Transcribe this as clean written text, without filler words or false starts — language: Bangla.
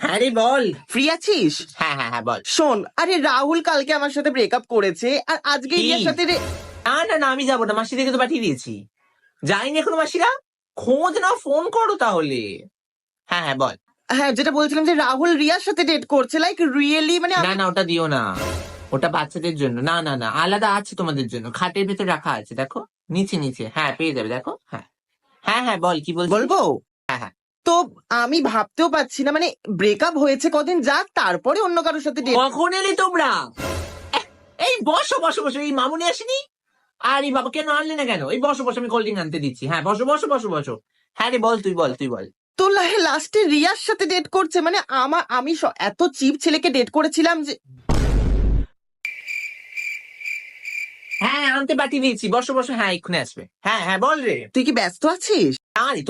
হ্যাঁ রে বল। ফ্রি আছিস? হ্যাঁ হ্যাঁ হ্যাঁ বল। শোন, আরে রাহুল কালকে আমার সাথে ব্রেকআপ করেছে আর আজকে কি? রিয়ার সাথে না না না, আমি যাবো না, মাসি থেকে তো পাঠিয়ে দিয়েছি। যাইনি এখনো মাসিরা। খোঁজ নাও, ফোন করো তাহলে। হ্যাঁ হ্যাঁ বল। হ্যাঁ, যেটা বলছিলাম যে রাহুল রিয়ার সাথে ডেট করছে, লাইক রিয়েলি, মানে না না, ওটা দিও না। ওটা বাচ্চাদের জন্য। না না না, আলাদা আছে তোমাদের জন্য, খাটের ভেতর রাখা আছে, দেখো। নিচে নিচে, হ্যাঁ পেয়ে যাবে, দেখো। হ্যাঁ হ্যাঁ হ্যাঁ বল, কি বলছিস? বলবো। হ্যাঁ হ্যাঁ। তো আমি ভাবতেও পারছি না, মানে ব্রেকআপ হয়েছে কদিন যাক, তারপরে অন্য কারোর সাথে ডেট। কখন এলি তোমরা? এহ, এই বসো বসো বসো, এই মামুনি আসেনি? আরে বাবা, কেন আনলে না কেন? এই বসো বসো, আমি কোল্ড ড্রিঙ্ক আনতে দিচ্ছি। হ্যাঁ বসো বসো বসো বসো। হ্যাঁ রে বল, তুই বল তুই বল। তো লাস্টে রিয়ার সাথে ডেট করছে, মানে আমি এত চিপ ছেলেকে ডেট করেছিলাম যে। হ্যাঁ আনতে পাঠিয়ে দিয়েছি, বসো বসো, হ্যাঁ এক্ষুনি আসবে। হ্যাঁ হ্যাঁ বল রে। তুই কি ব্যস্ত আছিস? আরে তোর